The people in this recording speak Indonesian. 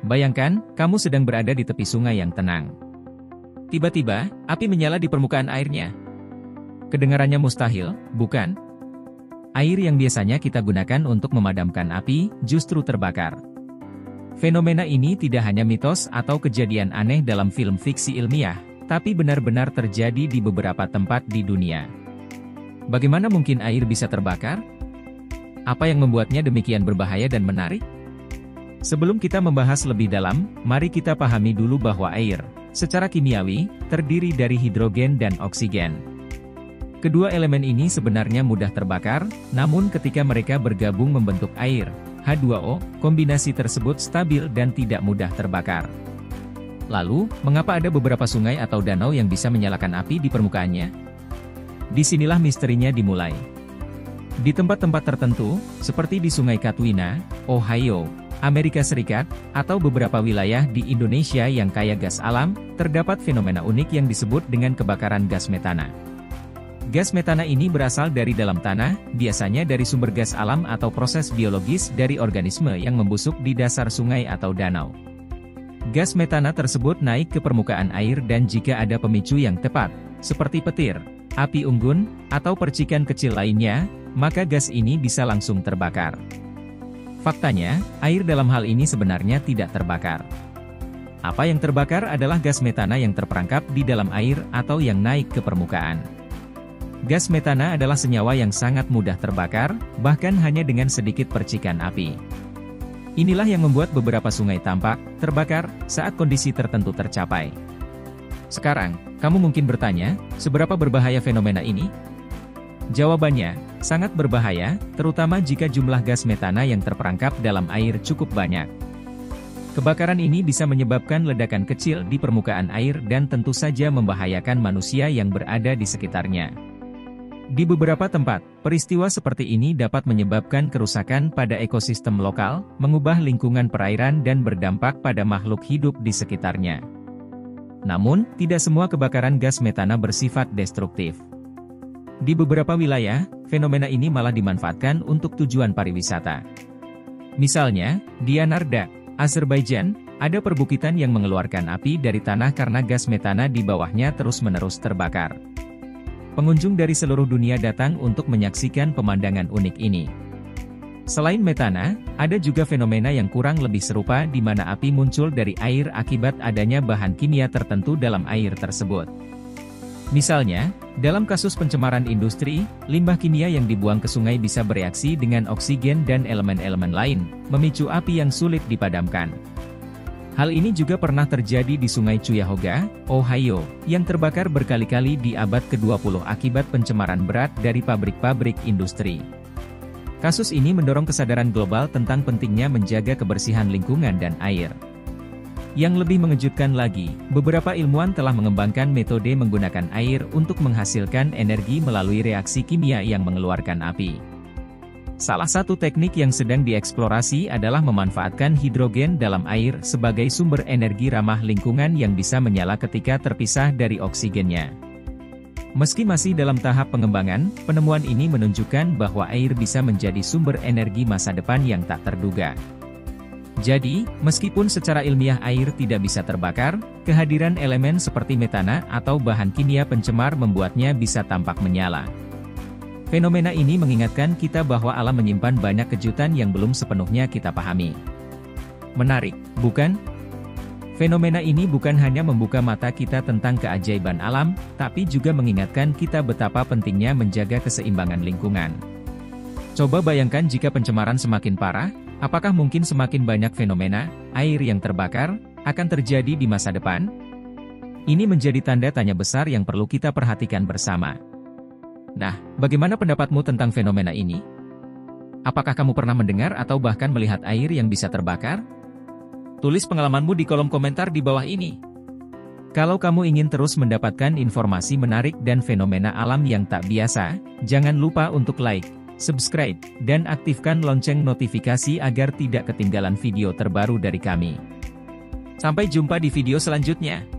Bayangkan, kamu sedang berada di tepi sungai yang tenang. Tiba-tiba, api menyala di permukaan airnya. Kedengarannya mustahil, bukan? Air yang biasanya kita gunakan untuk memadamkan api, justru terbakar. Fenomena ini tidak hanya mitos atau kejadian aneh dalam film fiksi ilmiah, tapi benar-benar terjadi di beberapa tempat di dunia. Bagaimana mungkin air bisa terbakar? Apa yang membuatnya demikian berbahaya dan menarik? Sebelum kita membahas lebih dalam, mari kita pahami dulu bahwa air, secara kimiawi, terdiri dari hidrogen dan oksigen. Kedua elemen ini sebenarnya mudah terbakar, namun ketika mereka bergabung membentuk air, H2O, kombinasi tersebut stabil dan tidak mudah terbakar. Lalu, mengapa ada beberapa sungai atau danau yang bisa menyalakan api di permukaannya? Disinilah misterinya dimulai. Di tempat-tempat tertentu, seperti di Sungai Katwina, Ohio, Amerika Serikat, atau beberapa wilayah di Indonesia yang kaya gas alam, terdapat fenomena unik yang disebut dengan kebakaran gas metana. Gas metana ini berasal dari dalam tanah, biasanya dari sumber gas alam atau proses biologis dari organisme yang membusuk di dasar sungai atau danau. Gas metana tersebut naik ke permukaan air dan jika ada pemicu yang tepat, seperti petir, api unggun, atau percikan kecil lainnya, maka gas ini bisa langsung terbakar. Faktanya, air dalam hal ini sebenarnya tidak terbakar. Apa yang terbakar adalah gas metana yang terperangkap di dalam air atau yang naik ke permukaan. Gas metana adalah senyawa yang sangat mudah terbakar, bahkan hanya dengan sedikit percikan api. Inilah yang membuat beberapa sungai tampak terbakar saat kondisi tertentu tercapai. Sekarang, kamu mungkin bertanya, seberapa berbahaya fenomena ini? Jawabannya, sangat berbahaya, terutama jika jumlah gas metana yang terperangkap dalam air cukup banyak. Kebakaran ini bisa menyebabkan ledakan kecil di permukaan air dan tentu saja membahayakan manusia yang berada di sekitarnya. Di beberapa tempat, peristiwa seperti ini dapat menyebabkan kerusakan pada ekosistem lokal, mengubah lingkungan perairan dan berdampak pada makhluk hidup di sekitarnya. Namun, tidak semua kebakaran gas metana bersifat destruktif. Di beberapa wilayah, fenomena ini malah dimanfaatkan untuk tujuan pariwisata. Misalnya, di Yanardaq, Azerbaijan, ada perbukitan yang mengeluarkan api dari tanah karena gas metana di bawahnya terus-menerus terbakar. Pengunjung dari seluruh dunia datang untuk menyaksikan pemandangan unik ini. Selain metana, ada juga fenomena yang kurang lebih serupa di mana api muncul dari air akibat adanya bahan kimia tertentu dalam air tersebut. Misalnya, dalam kasus pencemaran industri, limbah kimia yang dibuang ke sungai bisa bereaksi dengan oksigen dan elemen-elemen lain, memicu api yang sulit dipadamkan. Hal ini juga pernah terjadi di Sungai Cuyahoga, Ohio, yang terbakar berkali-kali di abad ke-20 akibat pencemaran berat dari pabrik-pabrik industri. Kasus ini mendorong kesadaran global tentang pentingnya menjaga kebersihan lingkungan dan air. Yang lebih mengejutkan lagi, beberapa ilmuwan telah mengembangkan metode menggunakan air untuk menghasilkan energi melalui reaksi kimia yang mengeluarkan api. Salah satu teknik yang sedang dieksplorasi adalah memanfaatkan hidrogen dalam air sebagai sumber energi ramah lingkungan yang bisa menyala ketika terpisah dari oksigennya. Meski masih dalam tahap pengembangan, penemuan ini menunjukkan bahwa air bisa menjadi sumber energi masa depan yang tak terduga. Jadi, meskipun secara ilmiah air tidak bisa terbakar, kehadiran elemen seperti metana atau bahan kimia pencemar membuatnya bisa tampak menyala. Fenomena ini mengingatkan kita bahwa alam menyimpan banyak kejutan yang belum sepenuhnya kita pahami. Menarik, bukan? Fenomena ini bukan hanya membuka mata kita tentang keajaiban alam, tapi juga mengingatkan kita betapa pentingnya menjaga keseimbangan lingkungan. Coba bayangkan jika pencemaran semakin parah, apakah mungkin semakin banyak fenomena air yang terbakar akan terjadi di masa depan? Ini menjadi tanda tanya besar yang perlu kita perhatikan bersama. Nah, bagaimana pendapatmu tentang fenomena ini? Apakah kamu pernah mendengar atau bahkan melihat air yang bisa terbakar? Tulis pengalamanmu di kolom komentar di bawah ini. Kalau kamu ingin terus mendapatkan informasi menarik dan fenomena alam yang tak biasa, jangan lupa untuk like, subscribe, dan aktifkan lonceng notifikasi agar tidak ketinggalan video terbaru dari kami. Sampai jumpa di video selanjutnya.